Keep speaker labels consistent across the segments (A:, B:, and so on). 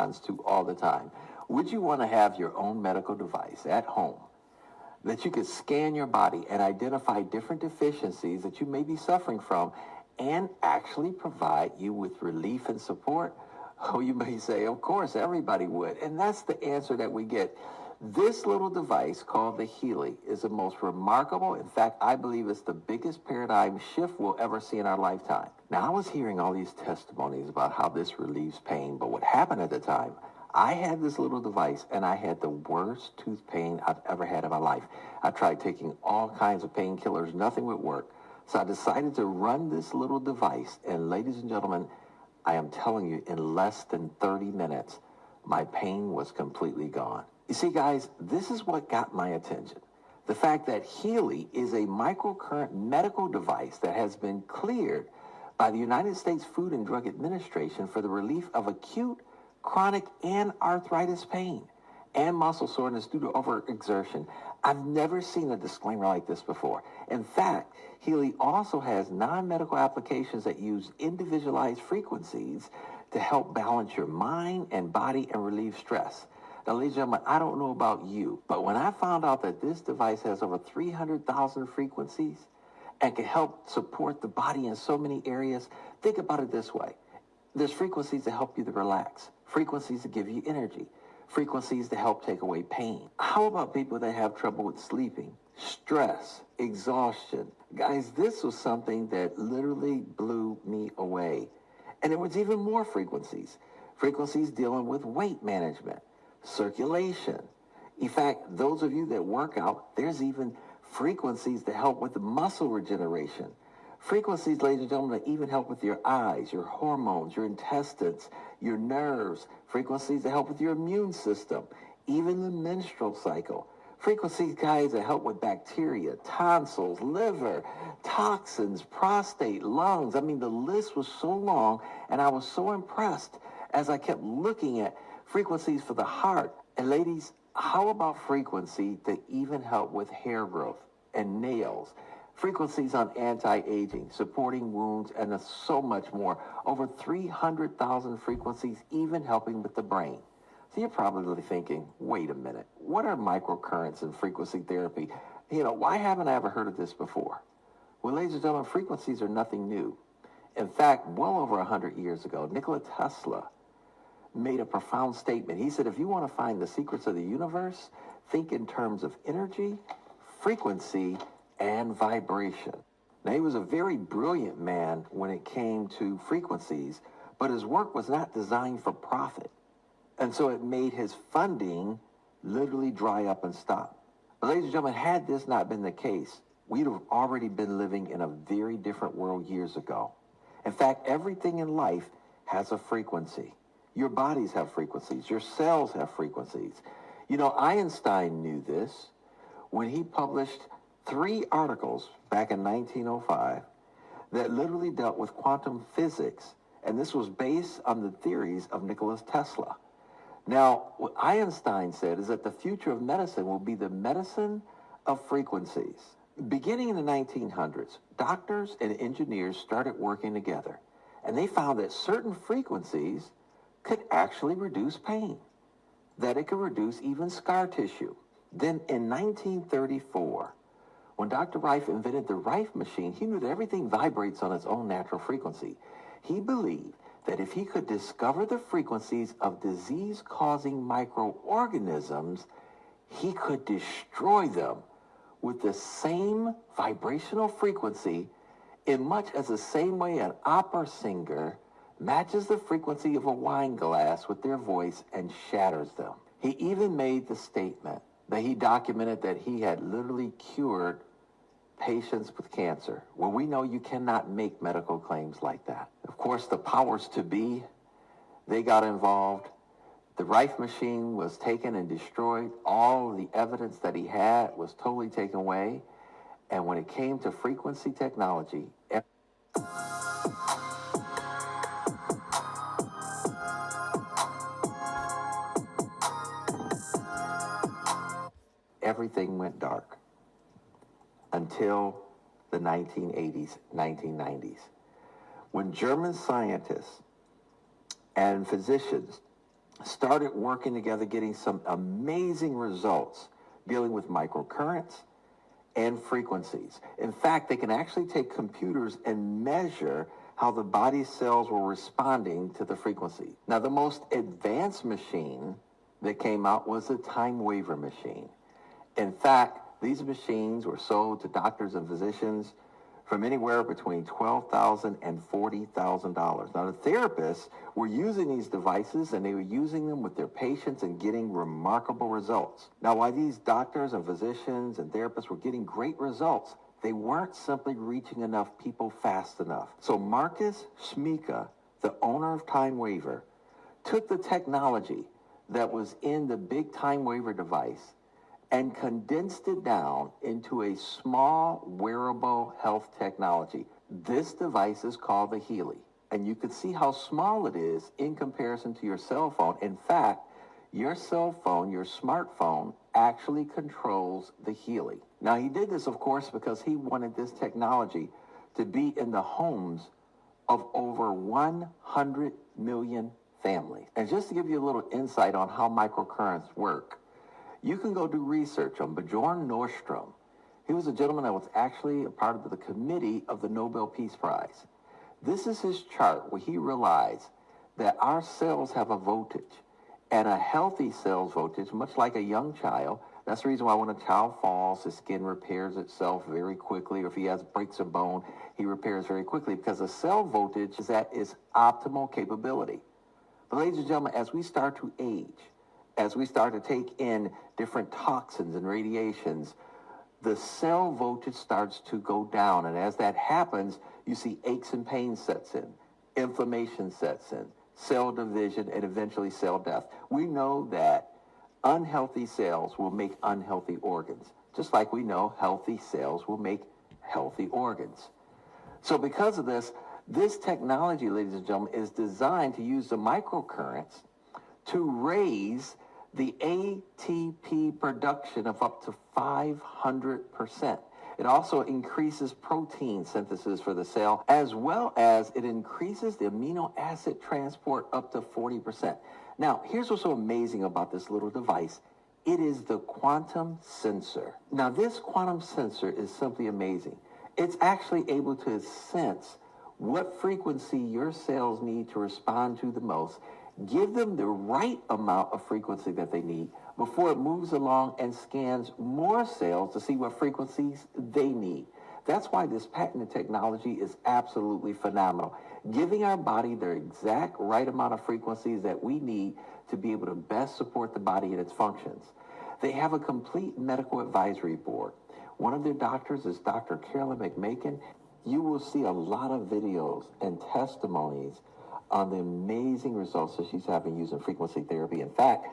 A: responds to all the time. Would you want to have your own medical device at home that you could scan your body and identify different deficiencies that you may be suffering from and actually provide you with relief and support? Oh, you may say, of course, everybody would. And that's the answer that we get. This little device called the Healy is the most remarkable. In fact, I believe it's the biggest paradigm shift we'll ever see in our lifetime. Now, I was hearing all these testimonies about how this relieves pain, but what happened at the time, I had this little device and I had the worst tooth pain I've ever had in my life. I tried taking all kinds of painkillers, nothing would work. So I decided to run this little device, and ladies and gentlemen, I am telling you, in less than 30 minutes, my pain was completely gone. You see, guys, this is what got my attention. The fact that Healy is a microcurrent medical device that has been cleared by the United States Food and Drug Administration for the relief of acute, chronic, and arthritis pain and muscle soreness due to overexertion. I've never seen a disclaimer like this before. In fact, Healy also has non-medical applications that use individualized frequencies to help balance your mind and body and relieve stress. Now, ladies and gentlemen, I don't know about you, but when I found out that this device has over 300,000 frequencies and can help support the body in so many areas, think about it this way. There's frequencies to help you to relax, frequencies to give you energy, frequencies to help take away pain. How about people that have trouble with sleeping, stress, exhaustion? Guys, this was something that literally blew me away. And there was even more frequencies. Frequencies dealing with weight management, circulation. In fact, those of you that work out, there's even frequencies to help with the muscle regeneration. Frequencies, ladies and gentlemen, that even help with your eyes, your hormones, your intestines, your nerves. Frequencies that help with your immune system, even the menstrual cycle. Frequencies, guys, that help with bacteria, tonsils, liver, toxins, prostate, lungs. I mean, the list was so long, and I was so impressed as I kept looking at frequencies for the heart. And ladies, how about frequency that even help with hair growth and nails? Frequencies on anti-aging, supporting wounds, and so much more. Over 300,000 frequencies, even helping with the brain. So you're probably thinking, wait a minute, what are microcurrents and frequency therapy? Why haven't I ever heard of this before? Well, ladies and gentlemen, frequencies are nothing new. In fact, well over 100 years ago, Nikola Tesla made a profound statement. He said, if you want to find the secrets of the universe, think in terms of energy, frequency, and vibration. Now, he was a very brilliant man when it came to frequencies, but his work was not designed for profit. And so it made his funding literally dry up and stop. But ladies and gentlemen, had this not been the case, we'd have already been living in a very different world years ago. In fact, everything in life has a frequency. Your bodies have frequencies. Your cells have frequencies. Einstein knew this when he published 3 articles back in 1905 that literally dealt with quantum physics. And this was based on the theories of Nikola Tesla. Now, what Einstein said is that the future of medicine will be the medicine of frequencies. Beginning in the 1900s, doctors and engineers started working together, and they found that certain frequencies could actually reduce pain, that it could reduce even scar tissue. Then in 1934, when Dr. Rife invented the Rife machine, he knew that everything vibrates on its own natural frequency. He believed that if he could discover the frequencies of disease-causing microorganisms, he could destroy them with the same vibrational frequency in much as the same way an opera singer matches the frequency of a wine glass with their voice and shatters them. He even made the statement that he documented that he had literally cured patients with cancer. Well, we know you cannot make medical claims like that. Of course, the powers to be, they got involved. The Rife machine was taken and destroyed. All of the evidence that he had was totally taken away. And when it came to frequency technology, everything went dark until the 1980s, 1990s, when German scientists and physicians started working together, getting some amazing results dealing with microcurrents and frequencies. In fact, they can actually take computers and measure how the body cells were responding to the frequency. Now, the most advanced machine that came out was the time waver machine. In fact, these machines were sold to doctors and physicians from anywhere between $12,000 and $40,000. Now, the therapists were using these devices and they were using them with their patients and getting remarkable results. Now, while these doctors and physicians and therapists were getting great results, they weren't simply reaching enough people fast enough. So Marcus Schmika, the owner of Time Waver, took the technology that was in the big Time Waver device and condensed it down into a small wearable health technology. This device is called the Healy, and you can see how small it is in comparison to your cell phone. In fact, your cell phone, your smartphone, actually controls the Healy. Now, he did this, of course, because he wanted this technology to be in the homes of over 100 million families. And just to give you a little insight on how microcurrents work, you can go do research on Bjorn Nordstrom. He was a gentleman that was actually a part of the committee of the Nobel Peace Prize. This is his chart where he realized that our cells have a voltage, and a healthy cell's voltage, much like a young child. That's the reason why when a child falls, his skin repairs itself very quickly, or if he breaks a bone, he repairs very quickly, because a cell voltage is at its optimal capability. But ladies and gentlemen, as we start to age, as we start to take in different toxins and radiations, the cell voltage starts to go down. And as that happens, you see aches and pains sets in, inflammation sets in, cell division, and eventually cell death. We know that unhealthy cells will make unhealthy organs, just like we know healthy cells will make healthy organs. So because of this, this technology, ladies and gentlemen, is designed to use the microcurrents to raise the ATP production of up to 500%. It also increases protein synthesis for the cell, as well as it increases the amino acid transport up to 40%. Now, here's what's so amazing about this little device. It is the quantum sensor. Now, this quantum sensor is simply amazing. It's actually able to sense what frequency your cells need to respond to the most, give them the right amount of frequency that they need before it moves along and scans more cells to see what frequencies they need. That's why this patented technology is absolutely phenomenal, giving our body the exact right amount of frequencies that we need to be able to best support the body and its functions. They have a complete medical advisory board. One of their doctors is Dr. Carolyn McMakin. You will see a lot of videos and testimonies on the amazing results that she's having using frequency therapy. In fact,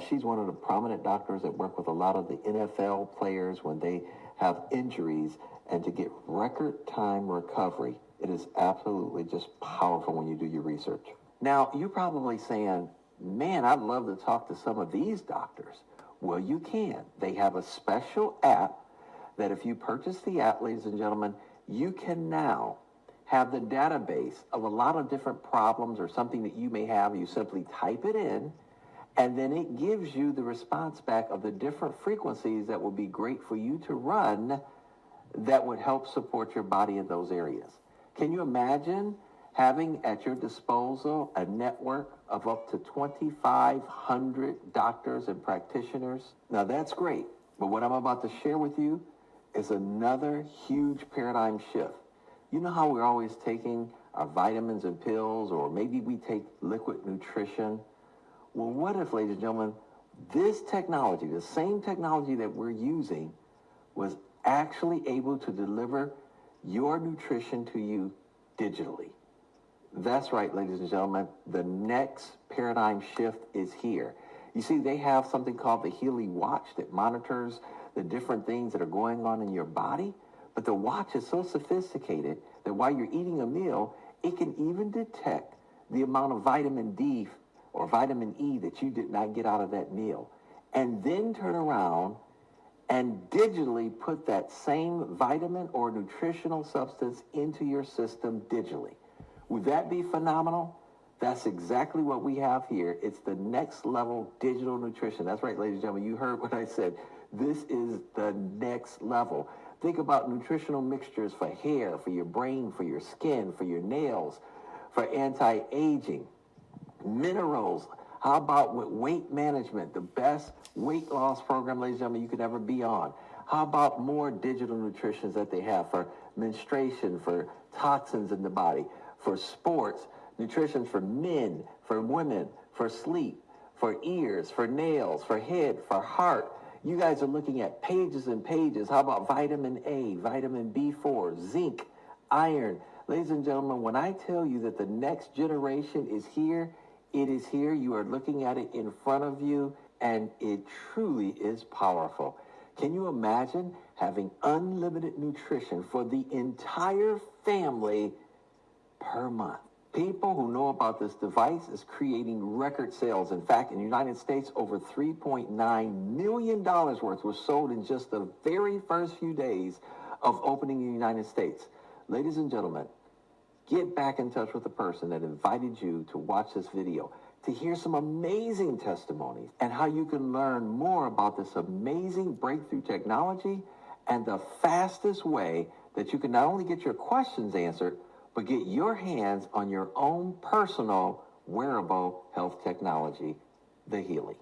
A: she's one of the prominent doctors that work with a lot of the NFL players when they have injuries, and to get record time recovery. It is absolutely just powerful when you do your research. Now, you're probably saying, man, I'd love to talk to some of these doctors. Well, you can. They have a special app that if you purchase the app, ladies and gentlemen, you can now have the database of a lot of different problems or something that you may have. You simply type it in, and then it gives you the response back of the different frequencies that will be great for you to run that would help support your body in those areas. Can you imagine having at your disposal a network of up to 2,500 doctors and practitioners? Now that's great, but what I'm about to share with you is another huge paradigm shift. You know how we're always taking our vitamins and pills, or maybe we take liquid nutrition? Well, what if, ladies and gentlemen, this technology, the same technology that we're using, was actually able to deliver your nutrition to you digitally? That's right, ladies and gentlemen. The next paradigm shift is here. You see, they have something called the Healy Watch that monitors the different things that are going on in your body. But the watch is so sophisticated that while you're eating a meal, it can even detect the amount of vitamin D or vitamin E that you did not get out of that meal, and then turn around and digitally put that same vitamin or nutritional substance into your system digitally. Would that be phenomenal? That's exactly what we have here. It's the next level digital nutrition. That's right, ladies and gentlemen. You heard what I said. This is the next level. Think about nutritional mixtures for hair, for your brain, for your skin, for your nails, for anti-aging, minerals. How about with weight management, the best weight loss program, ladies and gentlemen, you could ever be on? How about more digital nutritions that they have for menstruation, for toxins in the body, for sports, nutrition for men, for women, for sleep, for ears, for nails, for head, for heart. You guys are looking at pages and pages. How about vitamin A, vitamin B4, zinc, iron? Ladies and gentlemen, when I tell you that the next generation is here, it is here. You are looking at it in front of you, and it truly is powerful. Can you imagine having unlimited nutrition for the entire family per month? People who know about this device is creating record sales. In fact, in the United States, over $3.9 million worth was sold in just the very first few days of opening in the United States. Ladies and gentlemen, get back in touch with the person that invited you to watch this video to hear some amazing testimonies and how you can learn more about this amazing breakthrough technology and the fastest way that you can not only get your questions answered, but get your hands on your own personal wearable health technology, the Healy.